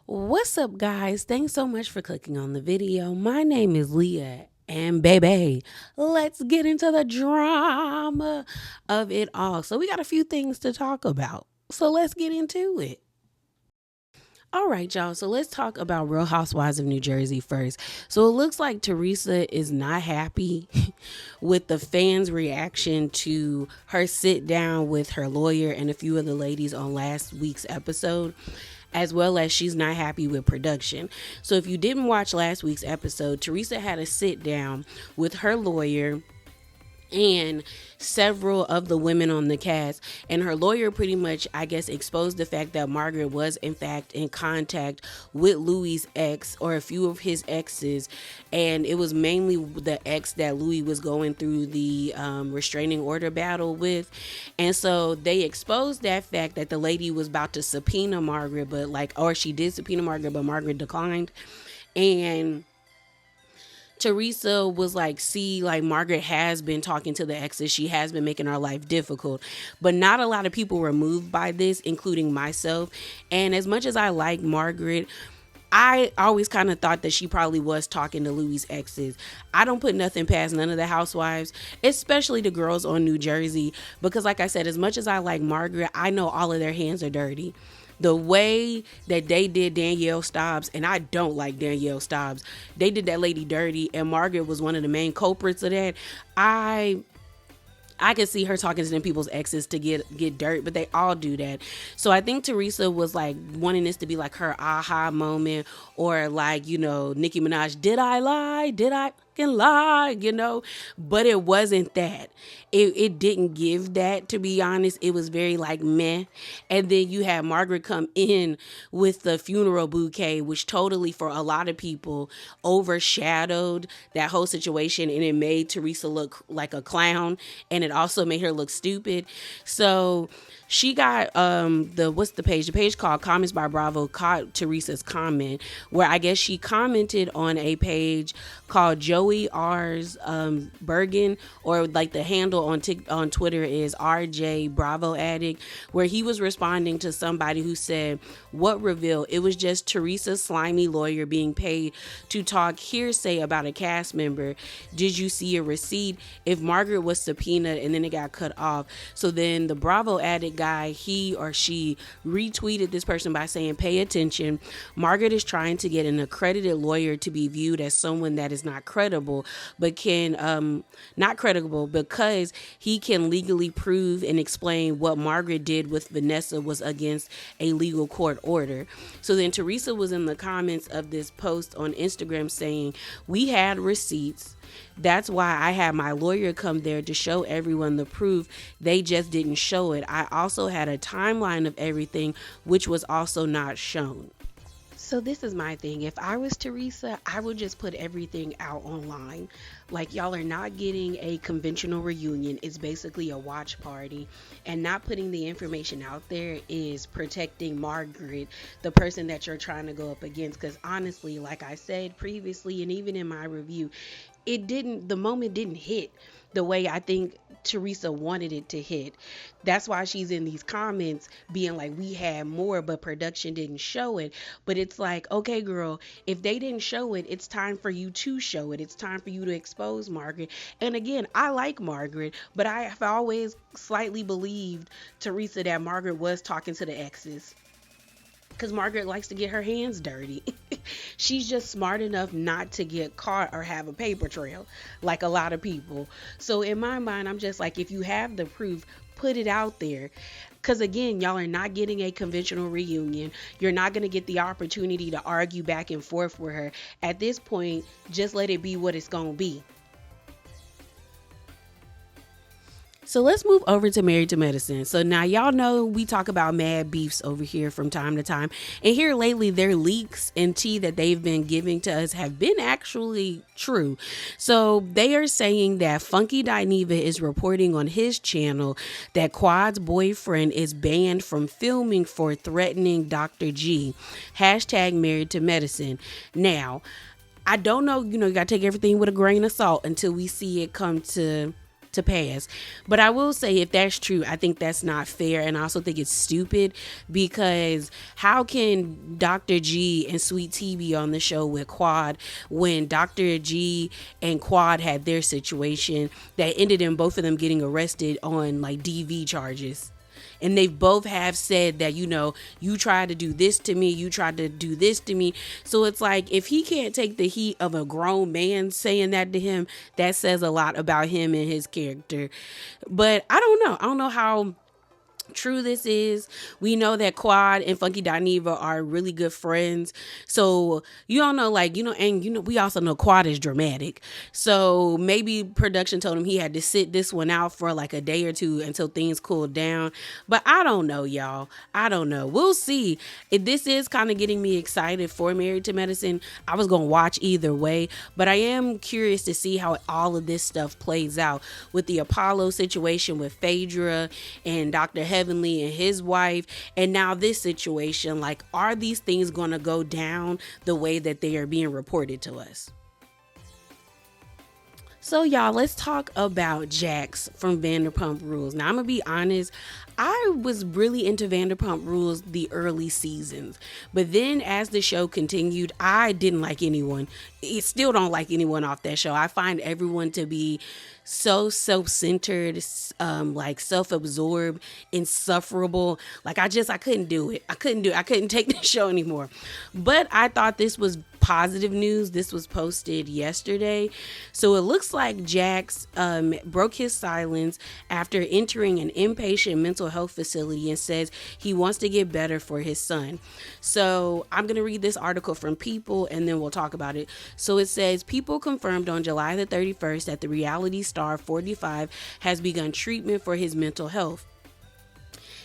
What's up, guys? Thanks so much for clicking on the video. My name is Leah, and baby, let's get into the drama of it all. So, we got a few things to talk about. So, let's get into it. All right, y'all. So let's talk about Real Housewives of New Jersey first. So it looks like Teresa is not happy with the fans' reaction to her sit down with her lawyer and a few of the ladies on last week's episode, as well as she's not happy with production. So if you didn't watch last week's episode, Teresa had a sit down with her lawyer and several of the women on the cast, and her lawyer pretty much, I guess, exposed the fact that Margaret was in fact in contact with Louis's ex, or a few of his exes, and it was mainly the ex that Louis was going through the restraining order battle with. And so they exposed that fact that the lady was about to subpoena Margaret, or she did subpoena Margaret, but Margaret declined. And Teresa was like, see, like, Margaret has been talking to the exes. She has been making our life difficult. But not a lot of people were moved by this, including myself. And as much as I like Margaret, I always kind of thought that she probably was talking to Louis' exes. I don't put nothing past none of the housewives, especially the girls on New Jersey, because like I said, as much as I like Margaret, I know all of their hands are dirty. The way that they did Danielle Staubs, and I don't like Danielle Staubs, they did that lady dirty, and Margaret was one of the main culprits of that. I could see her talking to them people's exes to get dirt, but they all do that. So I think Teresa was like wanting this to be like her aha moment, or like, Nicki Minaj, did I lie? Did I fucking lie? But it wasn't that. It didn't give that, to be honest. It was very like meh. And then you had Margaret come in with the funeral bouquet, which totally, for a lot of people, overshadowed that whole situation, and it made Teresa look like a clown, and it also made her look stupid. So she got what's the page? The page called Comments by Bravo caught Teresa's comment, where I guess she commented on a page called Joey R's Bergen, or like the handle on Twitter is RJ Bravo Addict, where he was responding to somebody who said, "What reveal? It was just Teresa's slimy lawyer being paid to talk hearsay about a cast member. Did you see a receipt? If Margaret was subpoenaed and then it got cut off." So then the Bravo Addict guy, he or she retweeted this person by saying, "Pay attention. Margaret is trying to get an accredited lawyer to be viewed as someone that is not credible, but not credible because he can legally prove and explain what Margaret did with Vanessa was against a legal court order." So then Teresa was in the comments of this post on Instagram saying, "We had receipts. That's why I had my lawyer come there to show everyone the proof. They just didn't show it. I also had a timeline of everything, which was also not shown." So this is my thing. If I was Teresa, I would just put everything out online. Like, y'all are not getting a conventional reunion. It's basically a watch party. And not putting the information out there is protecting Margaret, the person that you're trying to go up against. Because honestly, like I said previously, and even in my review, the moment didn't hit the way I think Teresa wanted it to hit. That's why she's in these comments being like, we had more, but production didn't show it. But it's like, okay, girl, if they didn't show it, it's time for you to show it. It's time for you to expose Margaret. And again, I like Margaret, but I have always slightly believed, Teresa, that Margaret was talking to the exes, because Margaret likes to get her hands dirty. She's just smart enough not to get caught or have a paper trail like a lot of people. So in my mind, I'm just like, if you have the proof, put it out there. Because again, y'all are not getting a conventional reunion. You're not going to get the opportunity to argue back and forth with her. At this point, just let it be what it's going to be. So let's move over to Married to Medicine. So now y'all know we talk about mad beefs over here from time to time. And here lately, their leaks and tea that they've been giving to us have been actually true. So they are saying that Funky Dineva is reporting on his channel that Quad's boyfriend is banned from filming for threatening Dr. G. Hashtag Married to Medicine. Now, I don't know, you gotta take everything with a grain of salt until we see it come to to pass. But I will say, if that's true, I think that's not fair, and I also think it's stupid, because how can Dr. G and Sweet Tea be on the show with Quad when Dr. G and Quad had their situation that ended in both of them getting arrested on like DV charges? And they both have said that, you tried to do this to me, you tried to do this to me. So it's like, if he can't take the heat of a grown man saying that to him, that says a lot about him and his character. But I don't know how true this is. We know that Quad and Funky Dineva are really good friends, so you don't know, we also know Quad is dramatic, so maybe production told him he had to sit this one out for like a day or two until things cooled down. But I don't know, y'all. I don't know. We'll see. This is kind of getting me excited for Married to Medicine. I was gonna watch either way, but I am curious to see how all of this stuff plays out with the Apollo situation with Phaedra and Dr. Heavenly and his wife, and now this situation. Like, are these things going to go down the way that they are being reported to us? So y'all, let's talk about Jax from Vanderpump Rules. Now, I'm going to be honest, I was really into Vanderpump Rules the early seasons. But then as the show continued, I didn't like anyone. I still don't like anyone off that show. I find everyone to be so self-centered, like self-absorbed, insufferable. Like, I couldn't do it. I couldn't take the show anymore. But I thought this was positive news. This was posted yesterday. So it looks like Jax broke his silence after entering an inpatient mental health facility and says he wants to get better for his son. So I'm going to read this article from People and then we'll talk about it. So it says, People confirmed on July the 31st that the reality star 45 has begun treatment for his mental health.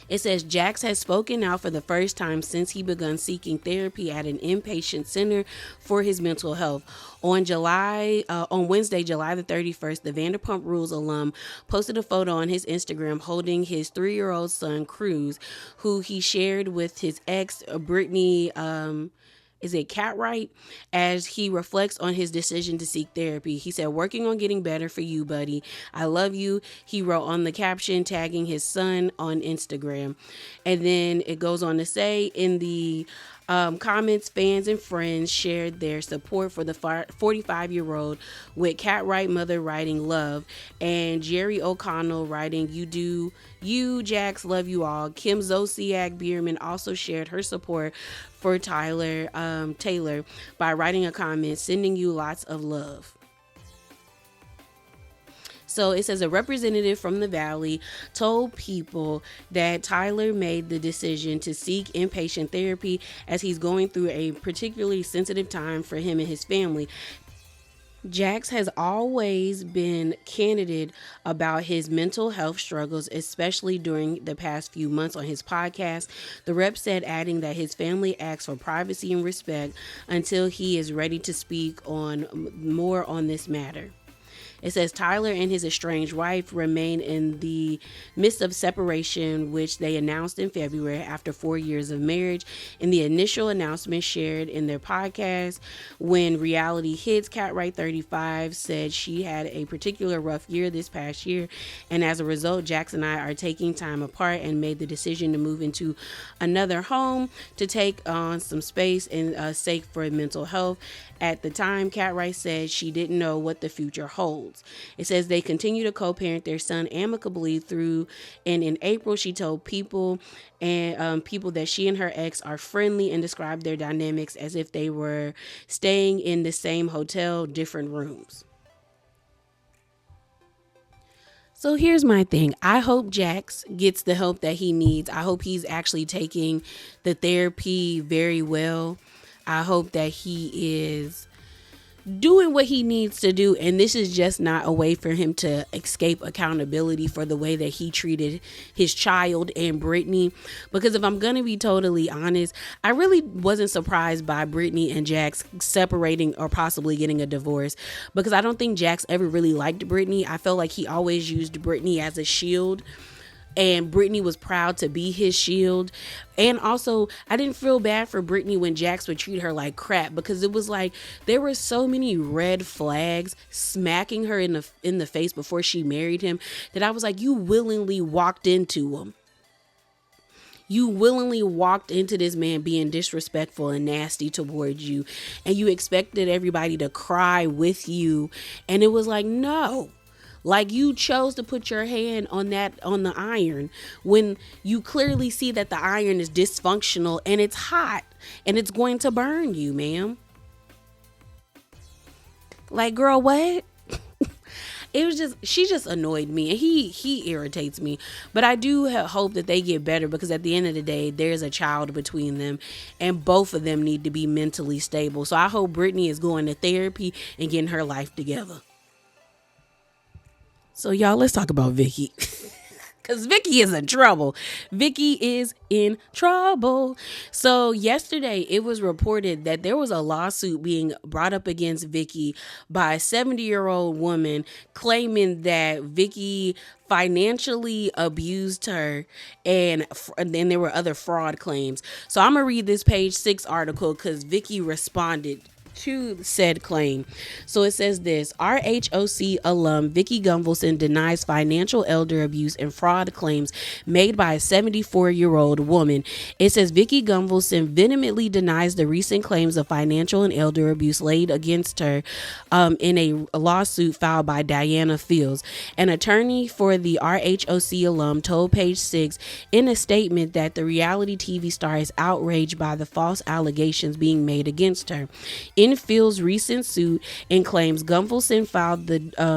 It says Jax has spoken out for the first time since he begun seeking therapy at an inpatient center for his mental health. On Wednesday, July the 31st, the Vanderpump Rules alum posted a photo on his Instagram holding his 3-year-old son, Cruz, who he shared with his ex, Brittany, is it Cartwright, as he reflects on his decision to seek therapy. He said, "Working on getting better for you, buddy. I love you," he wrote on the caption, tagging his son on Instagram. And then it goes on to say, in the comments, fans and friends shared their support for the 45-year-old, with Cartwright mother writing "love" and Jerry O'Connell writing you, Jax, love you all. Kim Zolciak Bierman also shared her support for Taylor by writing a comment, "Sending you lots of love." So it says a representative from the Valley told People that Tyler made the decision to seek inpatient therapy as he's going through a particularly sensitive time for him and his family. Jax has always been candid about his mental health struggles, especially during the past few months on his podcast. The rep said, adding that his family asks for privacy and respect until he is ready to speak on more on this matter. It says Tyler and his estranged wife remain in the midst of separation, which they announced in February after 4 years of marriage. In the initial announcement shared in their podcast, when reality hits, Cartwright 35 said she had a particular rough year this past year, and as a result, Jax and I are taking time apart and made the decision to move into another home to take on some space and sake for mental health. At the time, Cartwright said she didn't know what the future holds. It says they continue to co-parent their son amicably through, and in April, she told People that she and her ex are friendly and described their dynamics as if they were staying in the same hotel, different rooms. So here's my thing. I hope Jax gets the help that he needs. I hope he's actually taking the therapy very well. I hope that he is doing what he needs to do, and this is just not a way for him to escape accountability for the way that he treated his child and Brittany. Because if I'm gonna be totally honest, I really wasn't surprised by Brittany and Jax separating or possibly getting a divorce, because I don't think Jax ever really liked Brittany. I felt like he always used Brittany as a shield and Brittany was proud to be his shield. And also, I didn't feel bad for Brittany when Jax would treat her like crap, because it was like there were so many red flags smacking her in the face before she married him, that I was like, you willingly walked into him. You willingly walked into this man being disrespectful and nasty towards you, and you expected everybody to cry with you. And it was like, no. Like, you chose to put your hand on the iron when you clearly see that the iron is dysfunctional and it's hot and it's going to burn you, ma'am. Like, girl, what? It was just, she just annoyed me, and he irritates me. But I do hope that they get better, because at the end of the day, there's a child between them, and both of them need to be mentally stable. So I hope Brittany is going to therapy and getting her life together. So y'all, let's talk about Vicki. Because Vicki is in trouble. Vicki is in trouble. So yesterday, it was reported that there was a lawsuit being brought up against Vicki by a 70-year-old woman, claiming that Vicki financially abused her, and then there were other fraud claims. So I'm going to read this page 6 article, because Vicki responded to said claim. So it says this: RHOC alum Vicki Gunvalson denies financial elder abuse and fraud claims made by a 74-year-old woman. It says Vicki Gunvalson vehemently denies the recent claims of financial and elder abuse laid against her in a lawsuit filed by Diana Fields. An attorney for the RHOC alum told Page 6 in a statement that the reality TV star is outraged by the false allegations being made against her. In Fields' recent suit, and claims Gunvalson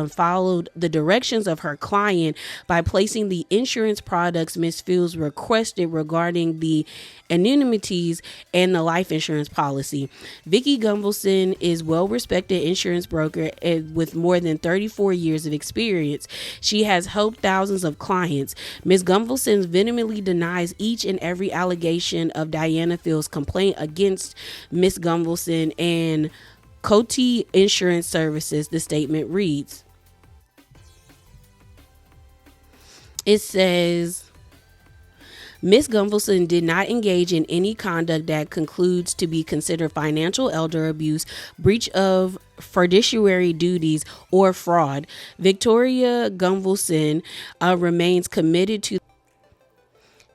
followed the directions of her client by placing the insurance products Miss Fields requested regarding the annuities and the life insurance policy. Vicki Gunvalson is well-respected insurance broker with more than 34 years of experience. She has helped thousands of clients. Ms. Gunvalson vehemently denies each and every allegation of Diana Fields' complaint against Ms. Gunvalson and Coty Insurance Services, the statement reads. It says, Ms. Gunvalson did not engage in any conduct that concludes to be considered financial elder abuse, breach of fiduciary duties, or fraud. Victoria Gunvalson remains committed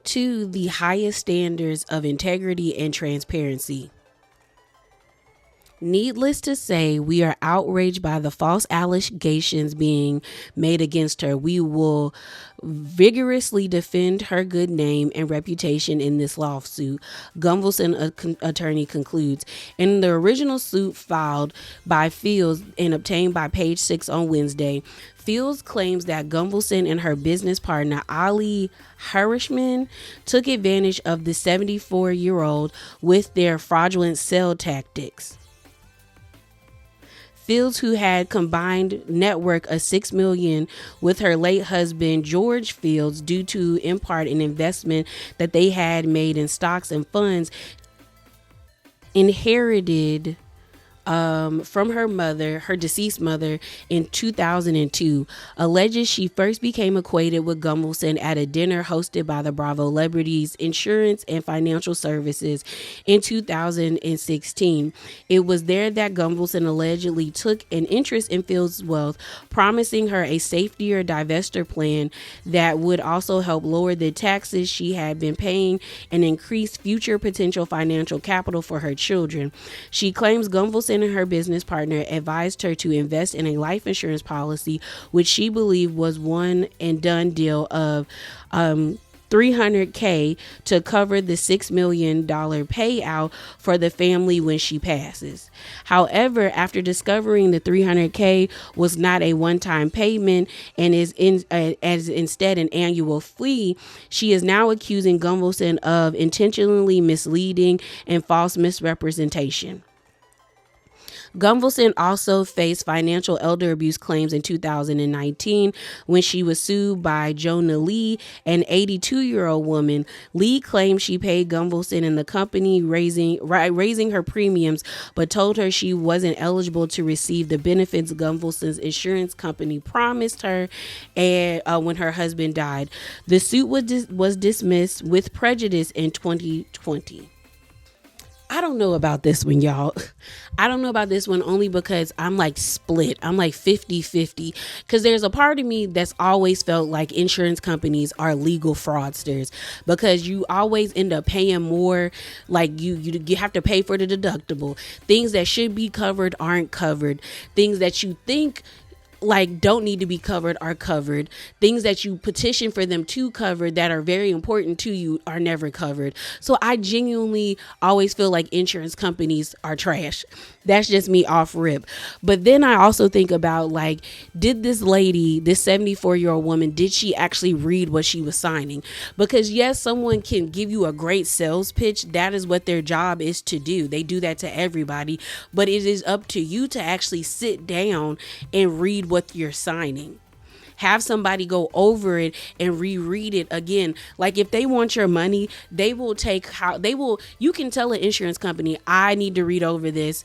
to the highest standards of integrity and transparency. Needless to say, we are outraged by the false allegations being made against her. We will vigorously defend her good name and reputation in this lawsuit, Gunvalson attorney concludes. In the original suit filed by Fields and obtained by Page 6 on Wednesday, Fields claims that Gunvalson and her business partner, Ali Harishman, took advantage of the 74-year-old with their fraudulent sale tactics. Fields, who had combined net worth of $6 million with her late husband George Fields, due to in part an investment that they had made in stocks and funds, inherited from her mother, her deceased mother, in 2002, alleges she first became acquainted with Gunvalson at a dinner hosted by the Bravo Celebrities Insurance and Financial Services in 2016. It was there that Gunvalson allegedly took an interest in Fields' wealth, promising her a safety or divestiture plan that would also help lower the taxes she had been paying and increase future potential financial capital for her children. She claims Gunvalson and her business partner advised her to invest in a life insurance policy, which she believed was one and done deal of $300K to cover the $6 million payout for the family when she passes. However, after discovering the $300K was not a one-time payment and is instead an annual fee, she is now accusing Gunvalson of intentionally misleading and false misrepresentation. Gunvalson also faced financial elder abuse claims in 2019 when she was sued by Jonah Lee, an 82-year-old woman. Lee claimed she paid Gunvalson and the company raising her premiums, but told her she wasn't eligible to receive the benefits Gunvalson's insurance company promised her and when her husband died. The suit was dismissed with prejudice in 2020. I don't know about this one, y'all. I don't know about this one only because I'm like split. I'm like 50-50. Because there's a part of me that's always felt like insurance companies are legal fraudsters because you always end up paying more. Like you have to pay for the deductible. Things that should be covered aren't covered. Things that you think like don't need to be covered are covered. Things that you petition for them to cover that are very important to you are never covered. So I genuinely always feel like insurance companies are trash. That's just me off rip. But then I also think about like, did this lady, this 74-year-old woman, did she actually read what she was signing? Because yes, someone can give you a great sales pitch. That is what their job is to do. They do that to everybody. But it is up to you to actually sit down and read what you're signing. Have somebody go over it and reread it again. Like if they want your money, you can tell an insurance company, I need to read over this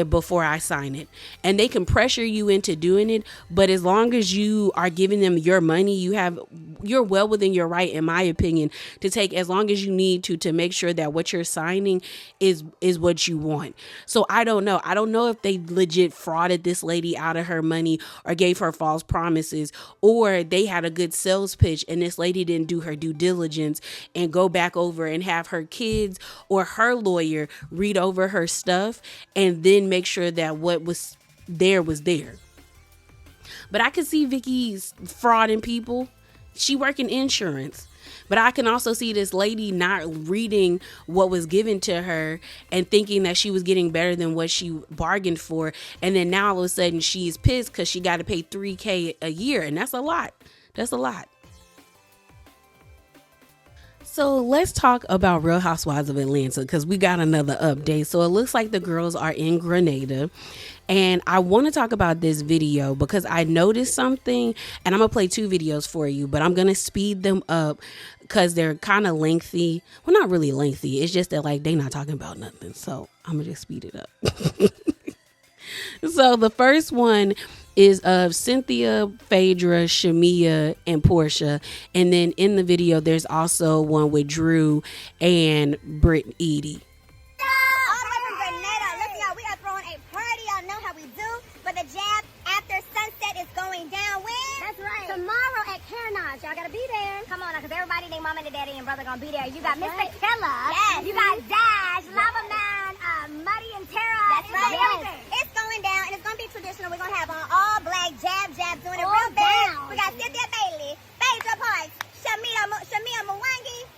before I sign it. And they can pressure you into doing it. But as long as you are giving them your money, you're well within your right, in my opinion, to take as long as you need to make sure that what you're signing is what you want. So I don't know. I don't know if they legit frauded this lady out of her money or gave her false promises, or they had a good sales pitch and this lady didn't do her due diligence and go back over and have her kids or her lawyer read over her stuff and then make sure that what was there was there. But I could see Vicki's frauding people. She work in insurance. But I can also see this lady not reading what was given to her and thinking that she was getting better than what she bargained for. And then now all of a sudden she's pissed because she got to pay $3,000 a year. And that's a lot. That's a lot. So let's talk about Real Housewives of Atlanta because we got another update. So it looks like the girls are in Grenada. And I want to talk about this video because I noticed something, and I'm going to play two videos for you, but I'm going to speed them up because they're kind of lengthy. Well, not really lengthy. It's just that like they not talking about nothing. So I'm going to just speed it up. So the first one is of Cynthia, Phaedra, Shamia, and Portia. And then in the video, there's also one with Drew and Britt Edie. Y'all gotta be there. Come on, because everybody, their mama and their daddy and brother gonna be there. You got Mr. Killer. Yes. You got Dash, Lava Man, Muddy and Tara. That's right. Yes. It's going down, and it's gonna be traditional. We're gonna have on all black jab doing it real big. We got Cynthia Bailey, Phaedra Parks, Shamia Mwangi.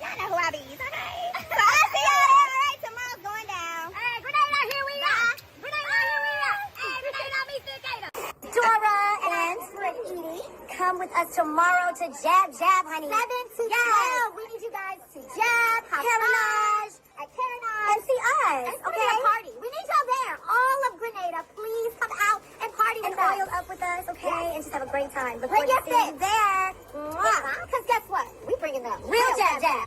Y'all know who I be, okay? So I'll see y'all there. All right, tomorrow's going down. Hey, Grenada, here we are. Grenada, here we are. Hey, Grenada, me Cicada. Dora and Britt Edie. Come with us tomorrow to Jab, honey. 7 to 12. We need you guys to Jab, Carolage, and see us. And okay? A party. We need y'all there. All of Grenada, please come out and party with us. And oil up with us, okay? Yes. And just have a great time. Bring your fit there. Because guess what? We bringing the real Jab.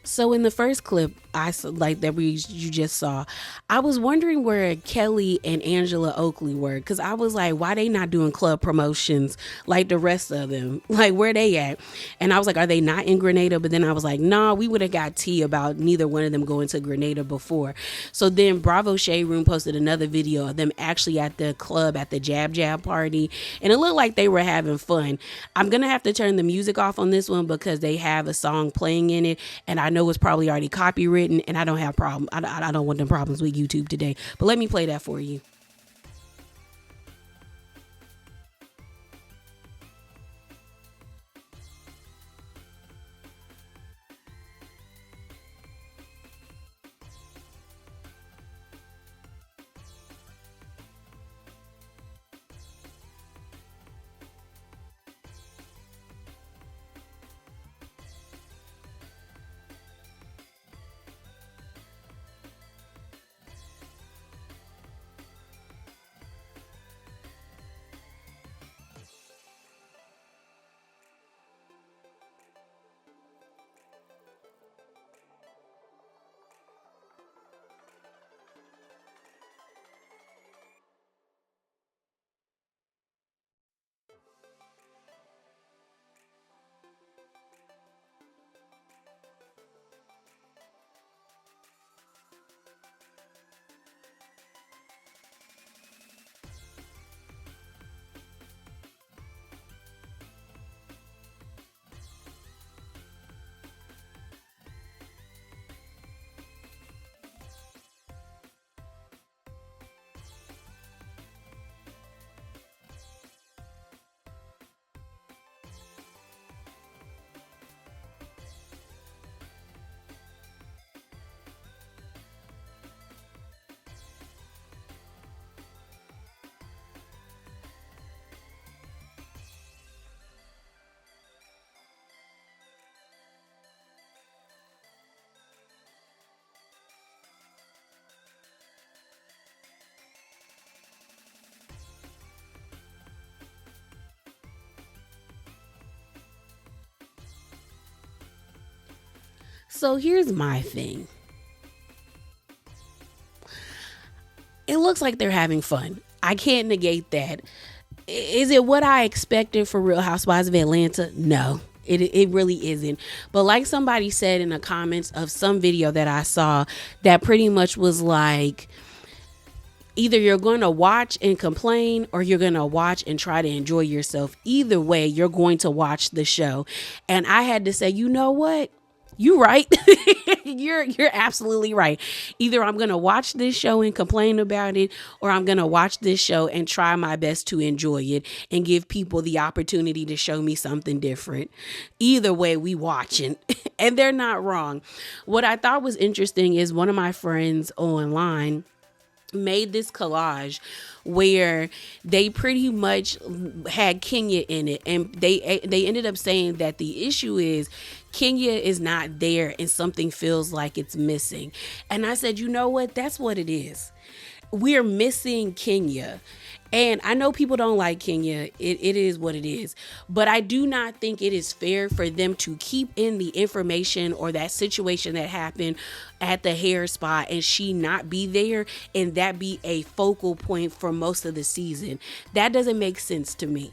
So in the first clip you just saw, I was wondering where Kelly and Angela Oakley were, because I was like, why they not doing club promotions like the rest of them? Like, where they at? And I was like, are they not in Grenada? But then I was like, nah, we would have got tea about neither one of them going to Grenada before. So then Bravo Shade Room posted another video of them actually at the club at the Jab party, and it looked like they were having fun. I'm gonna have to turn the music off on this one because they have a song playing in it, and I know it's probably already copywritten, and I don't have problem. I don't want them problems with YouTube today. But let me play that for you. So here's my thing. It looks like they're having fun. I can't negate that. Is it what I expected for Real Housewives of Atlanta? No, it really isn't. But like somebody said in the comments of some video that I saw, that pretty much was like, either you're going to watch and complain or you're going to watch and try to enjoy yourself. Either way, you're going to watch the show. And I had to say, you know what? You right. You're absolutely right. Either I'm going to watch this show and complain about it, or I'm going to watch this show and try my best to enjoy it and give people the opportunity to show me something different. Either way, we watching. And they're not wrong. What I thought was interesting is one of my friends online made this collage where they pretty much had Kenya in it, and they ended up saying that the issue is Kenya is not there and something feels like it's missing. And I said, you know what? That's what it is. We're missing Kenya. And I know people don't like Kenya. It is what it is. But I do not think it is fair for them to keep in the information or that situation that happened at the hair spa and she not be there and that be a focal point for most of the season. That doesn't make sense to me.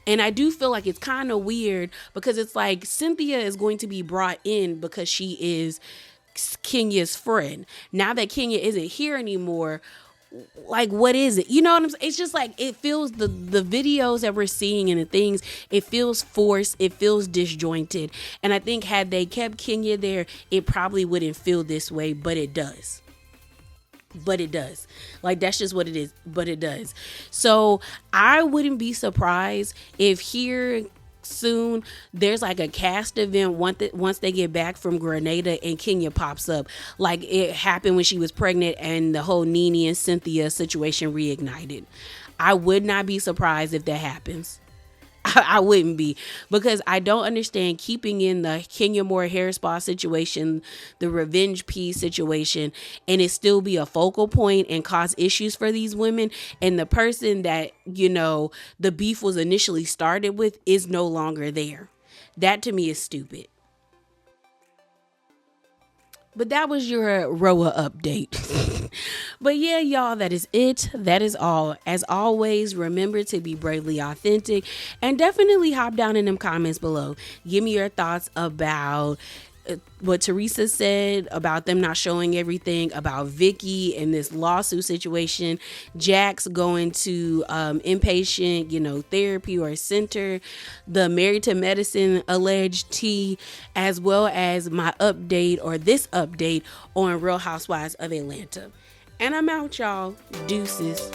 And I do feel like it's kind of weird because it's like Cynthia is going to be brought in because she is Kenya's friend. Now that Kenya isn't here anymore, like, what is it? You know what I'm saying? It's just like, it feels, the videos that we're seeing and the things, it feels forced, it feels disjointed. And I think had they kept Kenya there, it probably wouldn't feel this way, but it does. Like, that's just what it is, but it does. So I wouldn't be surprised if here soon there's like a cast event once they get back from Grenada and Kenya pops up, like it happened when she was pregnant and the whole Nene and Cynthia situation reignited. I would not be surprised if that happens. I wouldn't be, because I don't understand keeping in the Kenya Moore hair spa situation, the revenge piece situation, and it still be a focal point and cause issues for these women. And the person that, you know, the beef was initially started with is no longer there. That to me is stupid. But that was your RHOA update. But yeah, y'all, that is it. That is all. As always, remember to be bravely authentic and definitely hop down in them comments below. Give me your thoughts about what Teresa said about them not showing everything, about Vicki and this lawsuit situation, Jax going to inpatient, therapy or center, the Married to Medicine alleged tea, as well as my update or this update on Real Housewives of Atlanta. And I'm out, y'all. Deuces.